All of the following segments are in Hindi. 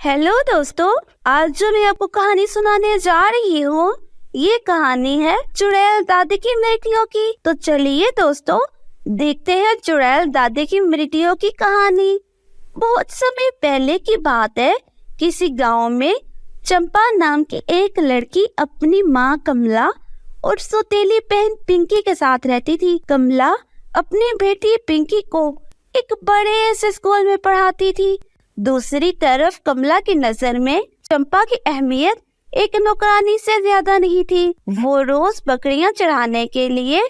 हेलो दोस्तों, आज जो मैं आपको कहानी सुनाने जा रही हूँ ये कहानी है चुड़ैल दादी की मृतियों की। तो चलिए दोस्तों देखते हैं चुड़ैल दादी की मृतियों की कहानी। बहुत समय पहले की बात है। किसी गांव में चंपा नाम की एक लड़की अपनी माँ कमला और सौतेली बहन पिंकी के साथ रहती थी। कमला अपनी बेटी पिंकी को एक बड़े से स्कूल में पढ़ाती थी। दूसरी तरफ कमला की नजर में चंपा की अहमियत एक नौकरानी से ज्यादा नहीं थी। वो रोज बकरियां चराने के लिए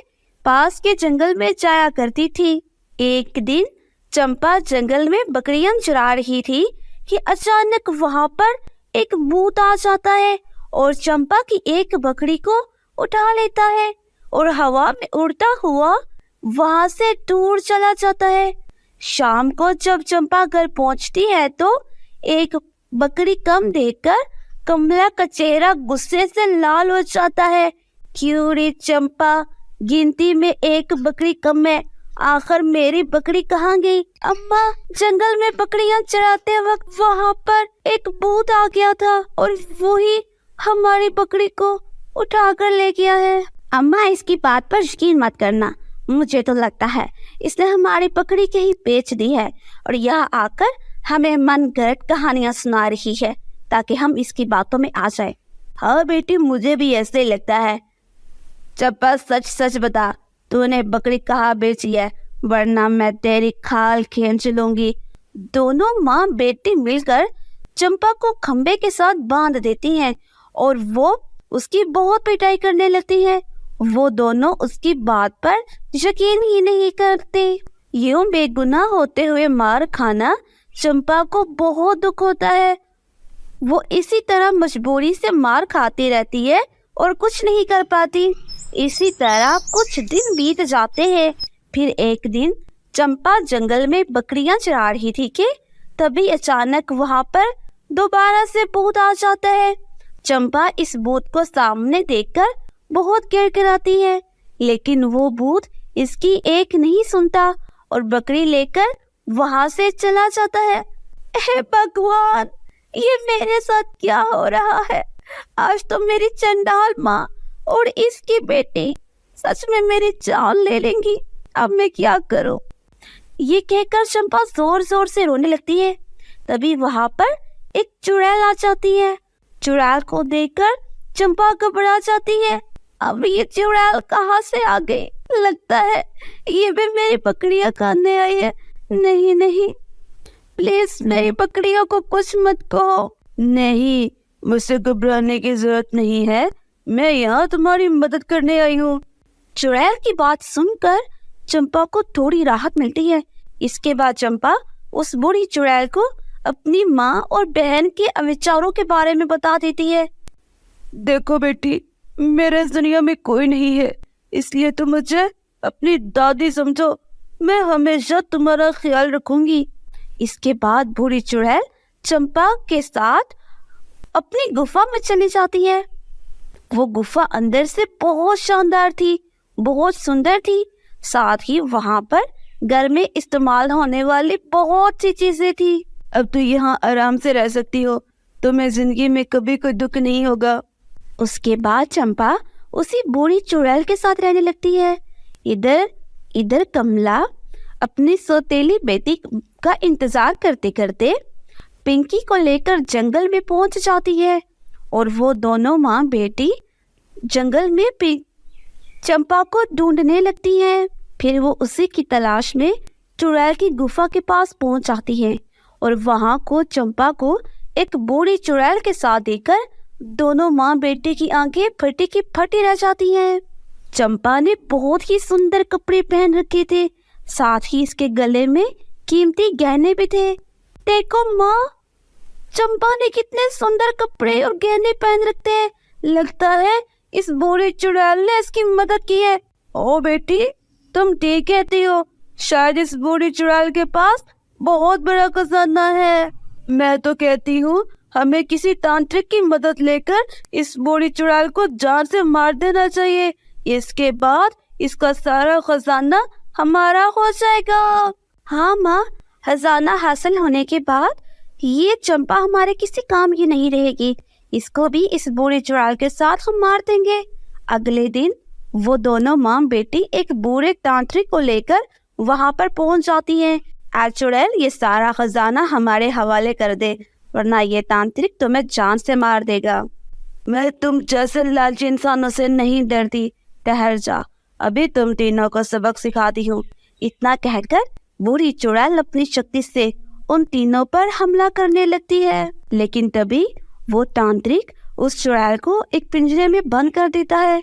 पास के जंगल में जाया करती थी। एक दिन चंपा जंगल में बकरियां चरा रही थी कि अचानक वहां पर एक भूत आ जाता है और चंपा की एक बकरी को उठा लेता है और हवा में उड़ता हुआ वहां से दूर चला जाता है। शाम को जब चंपा घर पहुंचती है तो एक बकरी कम देखकर कमला का चेहरा गुस्से से लाल हो जाता है। क्यों रे चंपा, गिनती में एक बकरी कम है, आखिर मेरी बकरी कहाँ गई? अम्मा, जंगल में बकरियां चराते वक्त वहाँ पर एक भूत आ गया था और वो ही हमारी बकरी को उठा कर ले गया है। अम्मा, इसकी बात पर यकीन मत करना, मुझे तो लगता है इसने हमारी बकरी कहीं बेच दी है और यहाँ आकर हमें मनगढ़ंत कहानियां सुना रही है ताकि हम इसकी बातों में आ जाए। हाँ बेटी, मुझे भी ऐसे ही लगता है। चंपा, सच सच बता, तूने बकरी कहाँ बेची है, वरना मैं तेरी खाल खींच लूंगी। दोनों माँ बेटी मिलकर चंपा को खंबे के साथ बांध देती हैं और वो उसकी बहुत पिटाई करने लगती है। वो दोनों उसकी बात पर यकीन ही नहीं करते। यूं बेगुनाह होते हुए मार खाना चंपा को बहुत दुख होता है। वो इसी तरह मजबूरी से मार खाती रहती है और कुछ नहीं कर पाती। इसी तरह कुछ दिन बीत जाते हैं। फिर एक दिन चंपा जंगल में बकरियां चरा रही थी कि तभी अचानक वहां पर दोबारा से भूत आ जाता है। चंपा इस भूत को सामने देखकर बहुत गिड़गिड़ाती है, लेकिन वो भूत इसकी एक नहीं सुनता और बकरी लेकर वहां से चला जाता है। हे भगवान, ये मेरे साथ क्या हो रहा है? आज तो मेरी चंडाल माँ और इसकी बेटी सच में मेरी जान ले लेंगी। अब मैं क्या करूं? ये कहकर चंपा जोर जोर से रोने लगती है। तभी वहां पर एक चुड़ैल आ जाती है। चुड़ैल को देखकर चंपा घबरा जाती है। अब ये चुड़ैल कहाँ से आ गई? लगता है ये भी मेरी बकरियां खाने आई है। नहीं नहीं, प्लीज मेरी बकरियों को कुछ मत कहो। नहीं, मुझसे घबराने की जरूरत नहीं है, मैं यहाँ तुम्हारी मदद करने आई हूँ। चुड़ैल की बात सुनकर चंपा को थोड़ी राहत मिलती है। इसके बाद चंपा उस बूढ़ी चुड़ैल को अपनी माँ और बहन के विचारों के बारे में बता देती है। देखो बेटी, मेरे इस दुनिया में कोई नहीं है, इसलिए तुम मुझे अपनी दादी समझो। मैं हमेशा तुम्हारा ख्याल रखूंगी। इसके बाद बूढ़ी चुड़ैल चंपा के साथ अपनी गुफा में चली जाती है। वो गुफा अंदर से बहुत शानदार थी, बहुत सुंदर थी। साथ ही वहां पर घर में इस्तेमाल होने वाली बहुत सी चीजें थी। अब तो यहाँ आराम से रह सकती हो, तुम्हें जिंदगी में कभी कोई दुख नहीं होगा। उसके बाद चंपा उसी बूढ़ी चुड़ैल के साथ रहने लगती है। इधर कमला अपनी सौतेली बेटी का इंतजार करते करते पिंकी को लेकर जंगल में पहुंच जाती है और वो दोनों माँ बेटी जंगल में चंपा को ढूंढने लगती हैं। फिर वो उसी की तलाश में चुड़ैल की गुफा के पास पहुंच जाती है और वहां को चंपा को एक बूढ़ी चुड़ैल के साथ देखकर दोनों माँ बेटे की आंखें फटी की फटी रह जाती हैं। चंपा ने बहुत ही सुंदर कपड़े पहन रखे थे, साथ ही इसके गले में कीमती गहने भी थे। देखो माँ, चंपा ने कितने सुंदर कपड़े और गहने पहन रखते हैं। लगता है इस बूढ़ी चुड़ैल ने इसकी मदद की है। ओ बेटी, तुम ठीक कहती हो, शायद इस बूढ़ी चुड़ैल के पास बहुत बड़ा खजाना है। मैं तो कहती हूँ हमें किसी तांत्रिक की मदद लेकर इस बूढ़ी चुड़ैल को जान से मार देना चाहिए। इसके बाद इसका सारा खजाना हमारा हो जाएगा। हाँ माँ, खजाना हासिल होने के बाद ये चंपा हमारे किसी काम की नहीं रहेगी, इसको भी इस बूढ़े चुड़ैल के साथ हम मार देंगे। अगले दिन वो दोनों माँ बेटी एक बूढ़े तांत्रिक को लेकर वहां पर पहुंच जाती हैं। ऐ चुड़ैल, ये सारा खजाना हमारे हवाले कर दे, वरना ये तांत्रिक तुम्हें जान से मार देगा। मैं तुम जैसे लालची इंसानों से नहीं डरती, ठहर जा, अभी तुम तीनों को सबक सिखाती हूँ। इतना कहकर बूढ़ी चुड़ैल अपनी शक्ति से उन तीनों पर हमला करने लगती है। लेकिन तभी वो तांत्रिक उस चुड़ैल को एक पिंजरे में बंद कर देता है।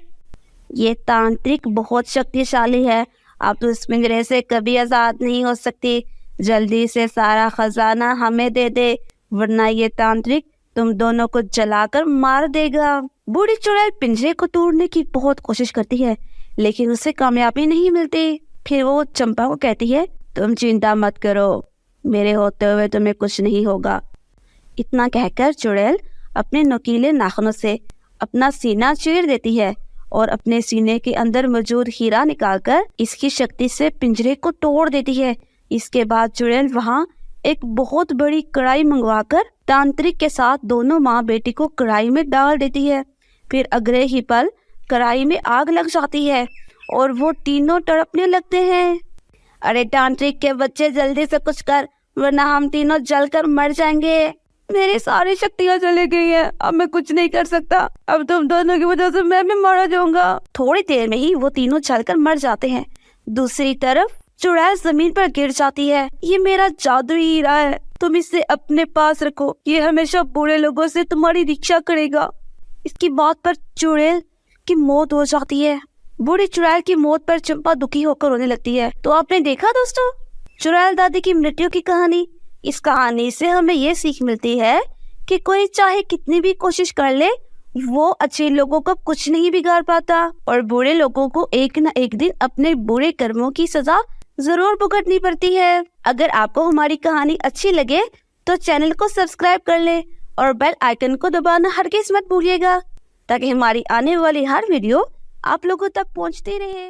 ये तांत्रिक बहुत शक्तिशाली है, अब तो इस पिंजरे से कभी आजाद नहीं हो सकती। जल्दी से सारा खजाना हमें दे दे, वरना ये तांत्रिक तुम दोनों को जलाकर मार देगा। बूढ़ी चुड़ैल पिंजरे को तोड़ने की बहुत कोशिश करती है, लेकिन उसे कामयाबी नहीं मिलती। फिर वो चंपा को कहती है, तुम चिंता मत करो, मेरे होते हुए तुम्हें कुछ नहीं होगा। इतना कहकर चुड़ैल अपने नुकीले नाखूनों से अपना सीना चीर देती है और अपने सीने के अंदर मौजूद हीरा निकालकर इसकी शक्ति से पिंजरे को तोड़ देती है। इसके बाद चुड़ैल वहाँ एक बहुत बड़ी कढ़ाई मंगवाकर तांत्रिक के साथ दोनों माँ बेटी को कढ़ाई में डाल देती है। फिर अगले ही पल कढ़ाई में आग लग जाती है और वो तीनों तड़पने लगते हैं। अरे तांत्रिक के बच्चे, जल्दी से कुछ कर, वरना हम तीनों जलकर मर जाएंगे। मेरी सारी शक्तियाँ चली गई हैं, अब मैं कुछ नहीं कर सकता, अब तुम दोनों की वजह से मैं भी मारा जाऊंगा। थोड़ी देर में ही वो तीनों जलकर मर जाते हैं। दूसरी तरफ चुड़ैल जमीन पर गिर जाती है। ये मेरा जादुई हीरा है, तुम इसे अपने पास रखो, ये हमेशा बुरे लोगों से तुम्हारी रक्षा करेगा। इसकी बात पर चुड़ैल की मौत हो जाती है। बूढ़ी चुड़ैल की मौत पर चंपा दुखी होकर रोने लगती है। तो आपने देखा दोस्तों, चुड़ैल दादी की मृत्यु की कहानी। इस कहानी से हमें ये सीख मिलती है कि कोई चाहे कितनी भी कोशिश कर ले, वो अच्छे लोगों का कुछ नहीं बिगाड़ पाता और बुरे लोगों को एक न एक दिन अपने बुरे कर्मों की सजा जरूर भुगतनी पड़ती है। अगर आपको हमारी कहानी अच्छी लगे तो चैनल को सब्सक्राइब कर ले और बेल आइकन को दबाना हरगिज़ मत भूलिएगा, ताकि हमारी आने वाली हर वीडियो आप लोगों तक पहुंचती रहे।